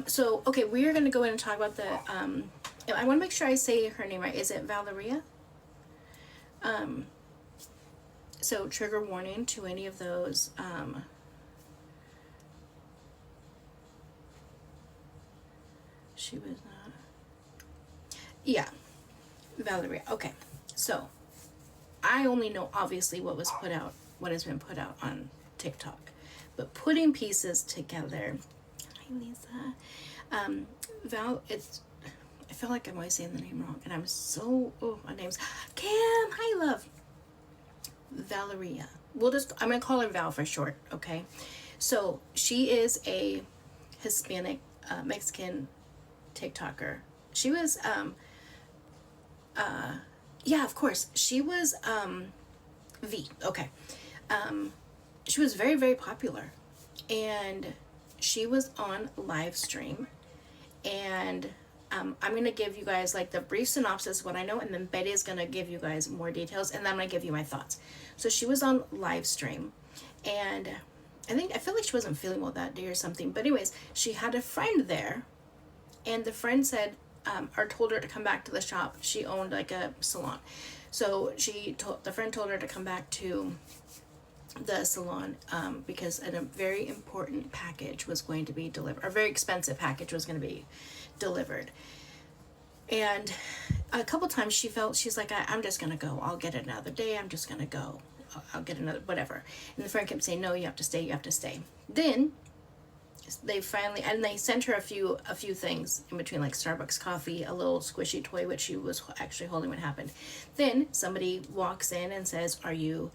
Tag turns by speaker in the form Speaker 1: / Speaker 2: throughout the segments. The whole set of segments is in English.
Speaker 1: So okay, we are going to go in and talk about the. I want to make sure I say her name right. Is it Valeria? Um, so trigger warning to any of those. She was not. Yeah, Valeria. Okay, so I only know obviously what was put out, what has been put out on TikTok, but putting pieces together. Hi, Lisa. Val, it's. I feel like I'm always saying the name wrong, and I'm so. Oh, my name's Kim. Hi, love. Valeria. I'm gonna call her Val for short. Okay, so she is a Hispanic Mexican TikToker. She was yeah, of course. She was V. Okay. She was very, very popular. And she was on live stream. And I'm going to give you guys like the brief synopsis, what I know, and then Betty is going to give you guys more details, and then I'm going to give you my thoughts. So she was on live stream, and I feel like she wasn't feeling well that day or something. But anyways, she had a friend there, and the friend said, or told her to come back to the shop. She owned like a salon. So the friend told her to come back to the salon because a very important package was going to be delivered. A very expensive package was going to be delivered. And a couple times she's like, I'm just going to go. I'll get it another day. I'm just going to go. I'll get another, whatever. And the friend kept saying, no, you have to stay. You have to stay. Then they sent her a few things in between, like Starbucks coffee, a little squishy toy, which she was actually holding when it happened. Then somebody walks in and says, are you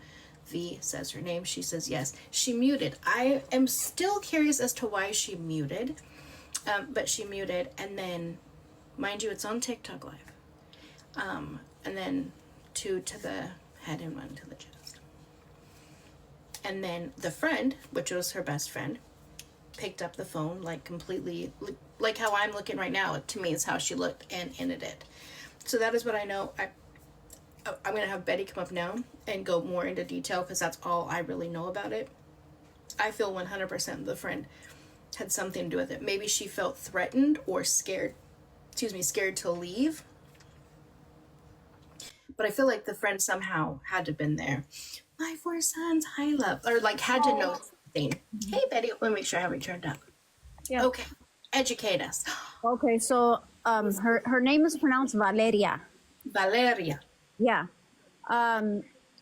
Speaker 1: V? Says her name. She says yes. She muted. I am still curious as to why she muted, but she muted. And then, mind you, it's on TikTok live, and then two to the head and one to the chest. And then the friend, which was her best friend, picked up the phone, like completely, like how I'm looking right now, to me is how she looked, and ended it. So that is what I know. I'm going to have Betty come up now and go more into detail, because that's all I really know about it. I feel 100% the friend had something to do with it. Maybe she felt threatened or scared to leave. But I feel like the friend somehow had to have been there. My four sons, hi love, or like had to know something. Hey Betty, let me make sure I haven't turned up.
Speaker 2: Yeah.
Speaker 1: Okay, educate us.
Speaker 2: Okay, so her name is pronounced Valeria.
Speaker 1: Valeria.
Speaker 2: Yeah.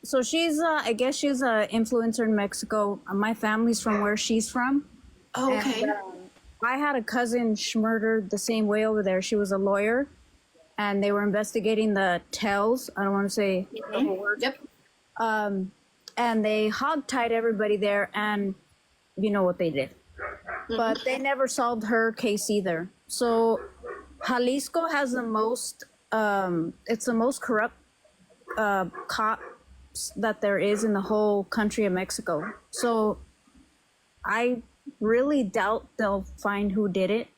Speaker 2: So she's I guess she's a influencer in Mexico. My family's from where she's from.
Speaker 1: Oh, okay.
Speaker 2: And, I had a cousin murdered the same way over there. She was a lawyer, and they were investigating the tells. I don't want to say the whole word.
Speaker 1: Yep.
Speaker 2: And they hogtied everybody there, and you know what they did. But they never solved her case either. So Jalisco has the most, it's the most corrupt cops that there is in the whole country of Mexico. So I really doubt they'll find who did it.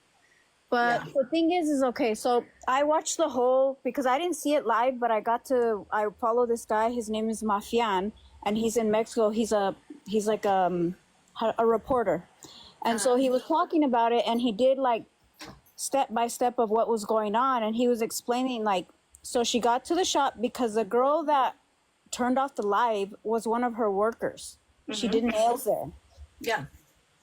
Speaker 2: But the thing is okay, so I watched the whole, because I didn't see it live, but I follow this guy. His name is Mafian, and he's in Mexico. He's like a reporter. And so he was talking about it, and he did like step by step of what was going on. And he was explaining, like, so she got to the shop because the girl that turned off the live was one of her workers. She did nails there.
Speaker 1: Yeah.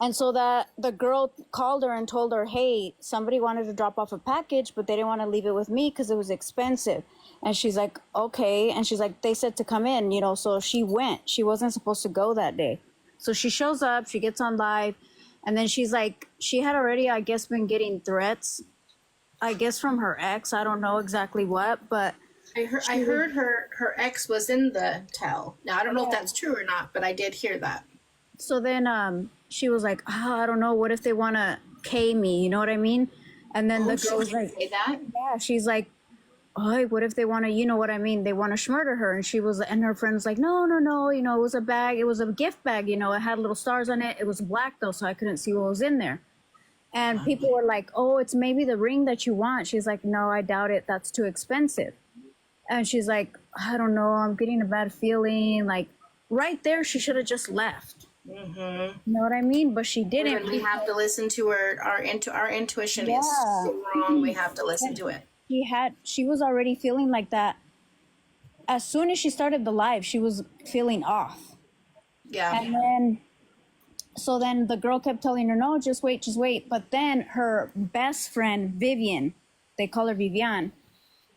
Speaker 2: And so that the girl called her and told her, hey, somebody wanted to drop off a package, but they didn't want to leave it with me because it was expensive. And she's like, okay. And she's like, they said to come in, you know, so she went. She wasn't supposed to go that day. So she shows up, she gets on live, and then she's like, she had already, I guess, been getting threats, I guess, from her ex. I don't know exactly what, but
Speaker 1: I heard her ex was in the tell. Now, I don't know if that's true or not, but I did hear that.
Speaker 2: So then she was like, I don't know, what if they want to K me, you know what I mean? And then the girl was like,
Speaker 1: say that?
Speaker 2: yeah, she's like, oh, what if they want to, you know what I mean? They want to murder her. And her friend was like, no, you know, it was a bag. It was a gift bag, you know, it had little stars on it. It was black though, so I couldn't see what was in there. And people were like, oh, it's maybe the ring that you want. She's like, no, I doubt it. That's too expensive. And she's like, I don't know, I'm getting a bad feeling. Like right there, she should have just left.
Speaker 1: Mm-hmm.
Speaker 2: You know what I mean? But she didn't.
Speaker 1: We have to listen to our intuition is
Speaker 2: Yeah.
Speaker 1: so wrong. We have to listen to it.
Speaker 2: She was already feeling like that. As soon as she started the live, she was feeling off.
Speaker 1: Yeah.
Speaker 2: And then the girl kept telling her, no, just wait, just wait. But then her best friend, Vivian, they call her Vivian,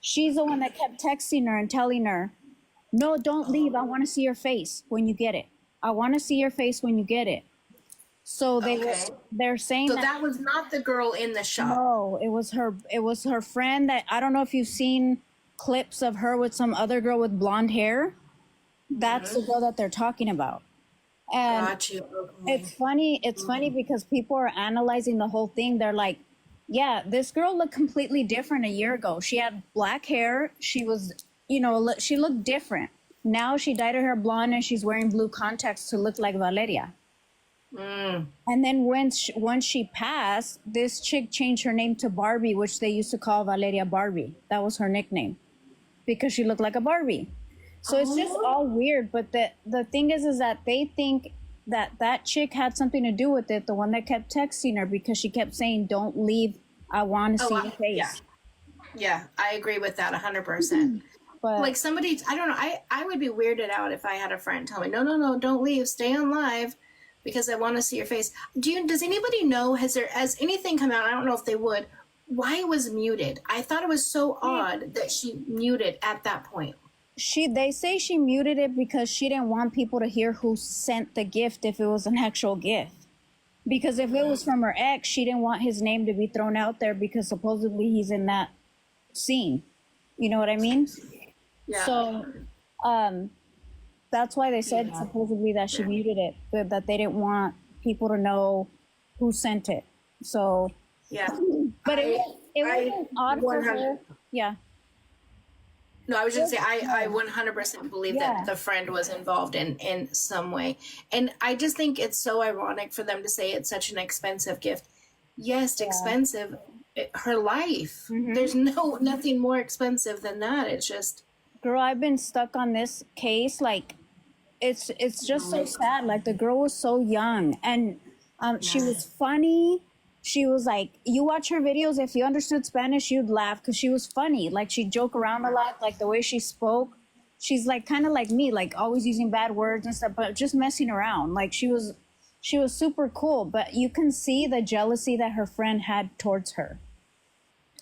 Speaker 2: she's the one that kept texting her and telling her, no, don't leave. I want to see your face when you get it. I want to see your face when you get it. So they're saying
Speaker 1: so that was not the girl in the shop.
Speaker 2: No, it was her friend that, I don't know if you've seen clips of her with some other girl with blonde hair. That's the girl that they're talking about. And
Speaker 1: Got you.
Speaker 2: it's funny because people are analyzing the whole thing. They're like, yeah, this girl looked completely different a year ago. She had black hair. She was, she looked different. Now she dyed her hair blonde and she's wearing blue contacts to look like Valeria. And then once she passed, this chick changed her name to Barbie, which they used to call Valeria Barbie. That was her nickname because she looked like a Barbie. So it's just all weird. But the thing is that they think that chick had something to do with it, the one that kept texting her, because she kept saying, don't leave. I want to see your face.
Speaker 1: Yeah, I agree with that 100%. But like somebody, I don't know, I would be weirded out if I had a friend tell me, no, don't leave, stay on live because I want to see your face. Does anybody know, has anything come out? I don't know if they would. Why it was muted? I thought it was so odd that she muted at that point.
Speaker 2: They say she muted it because she didn't want people to hear who sent the gift if it was an actual gift. Because if it was from her ex, she didn't want his name to be thrown out there because supposedly he's in that scene. You know what I mean? Yeah. So, that's why they said supposedly that she muted it, but that they didn't want people to know who sent it. So,
Speaker 1: yeah.
Speaker 2: But it was odd for her. Yeah.
Speaker 1: No, I was just saying, I 100% believe that the friend was involved in some way. And I just think it's so ironic for them to say it's such an expensive gift. Yes, expensive. Her life. There's nothing more expensive than that. It's just...
Speaker 2: Girl, I've been stuck on this case. Like, it's just so sad. Like, the girl was so young. And she was funny. She was like, you watch her videos, if you understood Spanish, you'd laugh because she was funny. Like, she'd joke around a lot, like the way she spoke. She's like kind of like me, like always using bad words and stuff, but just messing around. Like, she was super cool, but you can see the jealousy that her friend had towards her.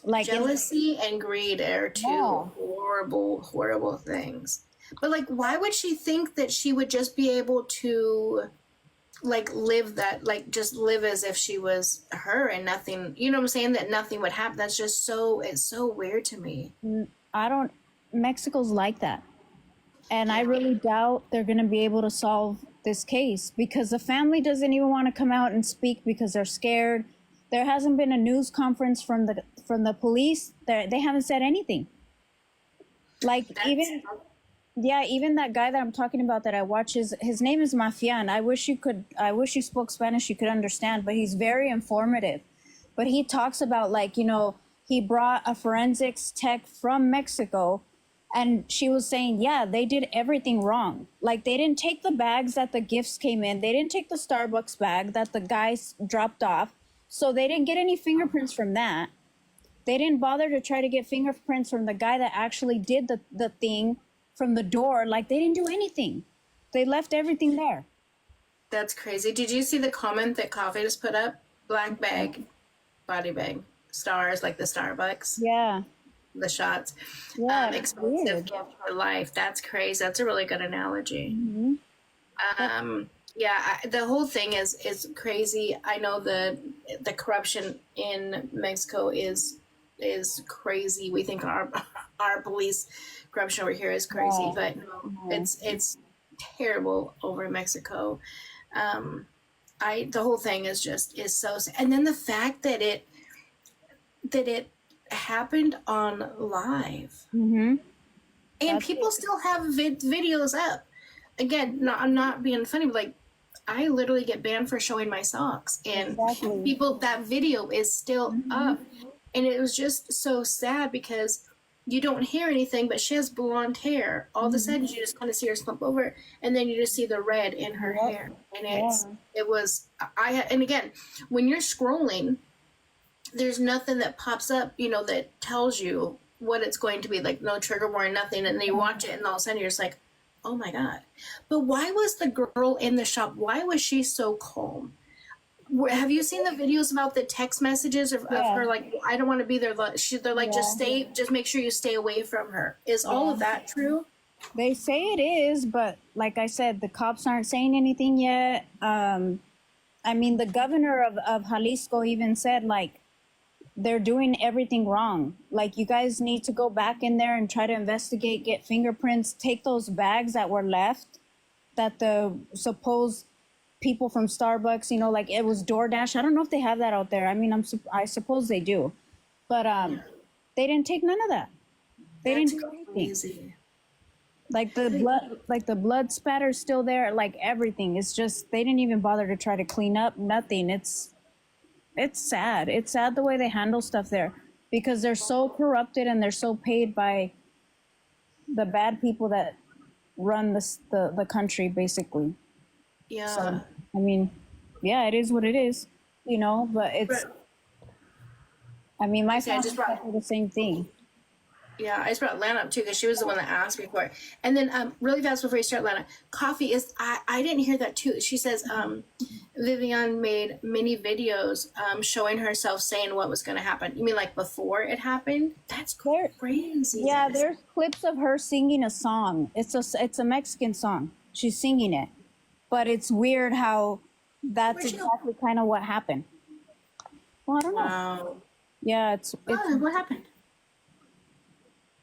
Speaker 2: Like,
Speaker 1: jealousy and greed are two horrible things. But like, why would she think that she would just be able to like live that, like just live as if she was her and nothing, you know what I'm saying, that nothing would happen? That's just it's so weird to me.
Speaker 2: Mexico's like that. And I really doubt they're going to be able to solve this case because the family doesn't even want to come out and speak because they're scared. There hasn't been a news conference from the police. They haven't said anything. Like, even that guy that I'm talking about that I watch, his name is Mafian. I wish you spoke Spanish, you could understand, but he's very informative. But he talks about, like, he brought a forensics tech from Mexico, and she was saying, yeah, they did everything wrong. Like, they didn't take the bags that the gifts came in. They didn't take the Starbucks bag that the guys dropped off. So they didn't get any fingerprints from that. They didn't bother to try to get fingerprints from the guy that actually did the thing from the door. Like, they didn't do anything. They left everything there.
Speaker 1: That's crazy. Did you see the comment that Coffee just put up? Black bag, body bag, stars like the Starbucks.
Speaker 2: Yeah.
Speaker 1: The shots. Yeah. Expensive gift for life. That's crazy. That's a really good analogy. Yeah, the whole thing is crazy. I know the corruption in Mexico is crazy. We think our police corruption over here is crazy, but no, it's terrible over in Mexico. The whole thing is so sad. And then the fact that it happened on live, and people still have videos up. Again, I'm not being funny, but like, I literally get banned for showing my socks, and that video is still up. And it was just so sad because you don't hear anything, but she has blonde hair. All of a sudden, you just kind of see her slump over, and then you just see the red in her
Speaker 2: Yep.
Speaker 1: hair. And
Speaker 2: Yeah.
Speaker 1: it was, and again, when you're scrolling, there's nothing that pops up, that tells you what it's going to be, like no trigger warning, nothing. And then you watch it, and all of a sudden, you're just like, oh my God. But why was the girl in the shop, why was she so calm? Have you seen the videos about the text messages of her like, I don't want to be there? They're like, just make sure you stay away from her. Is all of that true?
Speaker 2: They say it is, but like I said, the cops aren't saying anything yet. I mean, the governor of Jalisco even said, like, they're doing everything wrong. Like, you guys need to go back in there and try to investigate, get fingerprints, take those bags that were left, that the supposed people from Starbucks, like it was DoorDash. I don't know if they have that out there. I mean, I suppose they do, but they didn't take none of that. They
Speaker 1: That's
Speaker 2: didn't do anything.
Speaker 1: crazy.
Speaker 2: Like the blood spatter's still there. Like everything. It's just they didn't even bother to try to clean up. Nothing. It's sad. It's sad the way they handle stuff there because they're so corrupted and they're so paid by the bad people that run the country basically.
Speaker 1: Yeah.
Speaker 2: So, I mean, yeah, it is what it is, but it's, I mean, my
Speaker 1: I just brought
Speaker 2: the same thing.
Speaker 1: Yeah, I just brought Lana up too because she was the one that asked me for it. And then, really fast before you start, Lana, coffee is. I didn't hear that too. She says Vivian made many videos showing herself saying what was going to happen. You mean like before it happened? That's crazy.
Speaker 2: Yeah, there's clips of her singing a song. It's a Mexican song. She's singing it, but it's weird how that's exactly kind of what happened. Well, I don't know.
Speaker 1: Wow.
Speaker 2: Yeah, it's
Speaker 1: what happened?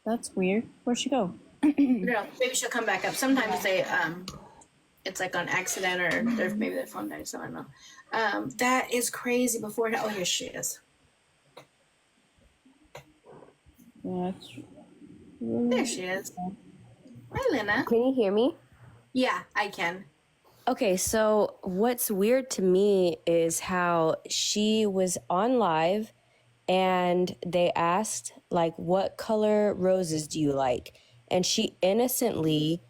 Speaker 2: That's weird. Where'd she go?
Speaker 1: No, maybe she'll come back up. Sometimes they it's like on accident or maybe their phone died, so I don't know. That is crazy. Before here she is.
Speaker 2: Yeah,
Speaker 1: There she is. Hi, Lena.
Speaker 3: Can you hear me?
Speaker 1: Yeah, I can.
Speaker 3: Okay, so what's weird to me is how she was on live and they asked, like, what color roses do you like? And she innocently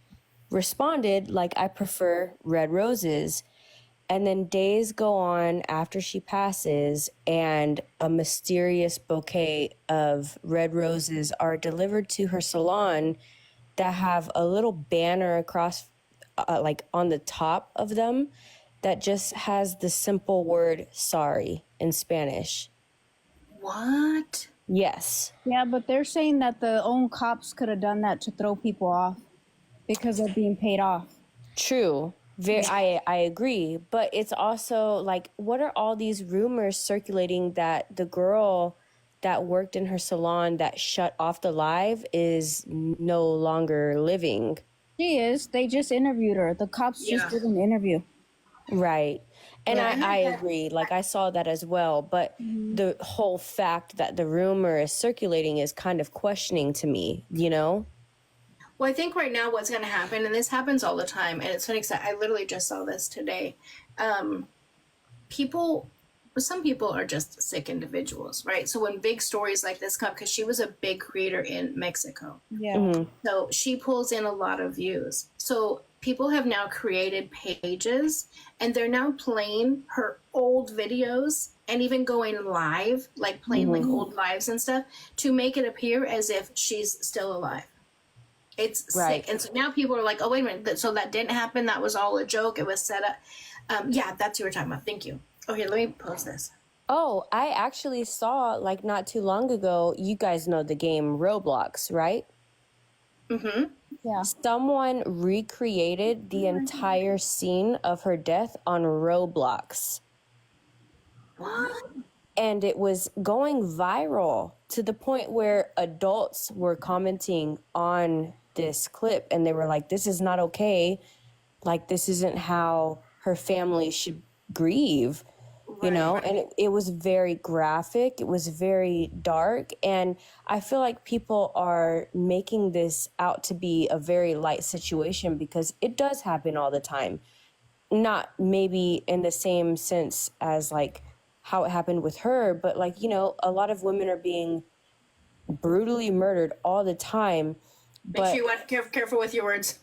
Speaker 3: responded, like, I prefer red roses. And then days go on after she passes, and a mysterious bouquet of red roses are delivered to her salon that have a little banner across, like on the top of them, that just has the simple word sorry in Spanish.
Speaker 1: What?
Speaker 3: Yes.
Speaker 2: Yeah, but they're saying that the own cops could have done that to throw people off because they're being paid off.
Speaker 3: True. I agree. But it's also like, what are all these rumors circulating that the girl that worked in her salon that shut off the live is no longer living?
Speaker 2: She is. They just interviewed her. The cops just did an interview.
Speaker 3: Right. And I agree. Like, I saw that as well. But the whole fact that the rumor is circulating is kind of questioning to me,
Speaker 1: Well, I think right now what's going to happen, and this happens all the time, and it's funny because I literally just saw this today. Some people are just sick individuals, right? So when big stories like this come, because she was a big creator in Mexico.
Speaker 2: Yeah.
Speaker 1: So she pulls in a lot of views. So people have now created pages and they're now playing her old videos and even going live, like playing like old lives and stuff to make it appear as if she's still alive. It's sick. And so now people are like, oh, wait a minute. So that didn't happen. That was all a joke. It was set up. Yeah, that's what we're talking about. Thank you. Okay, let me post this.
Speaker 3: Oh, I actually saw, like, not too long ago, you guys know the game Roblox, right?
Speaker 1: Mm-hmm.
Speaker 2: Yeah.
Speaker 3: Someone recreated the entire scene of her death on Roblox.
Speaker 1: What?
Speaker 3: And it was going viral to the point where adults were commenting on this clip and they were like, this is not okay. Like, this isn't how her family should grieve. And it was very graphic. It was very dark. And I feel like people are making this out to be a very light situation because it does happen all the time. Not maybe in the same sense as like how it happened with her, but like, a lot of women are being brutally murdered all the time.
Speaker 1: Make sure you want careful with your words.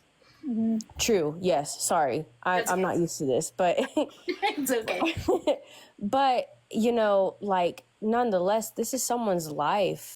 Speaker 3: True. Yes. Sorry. I'm not used to this, but
Speaker 1: It's okay.
Speaker 3: but, you know, like, nonetheless, this is someone's life.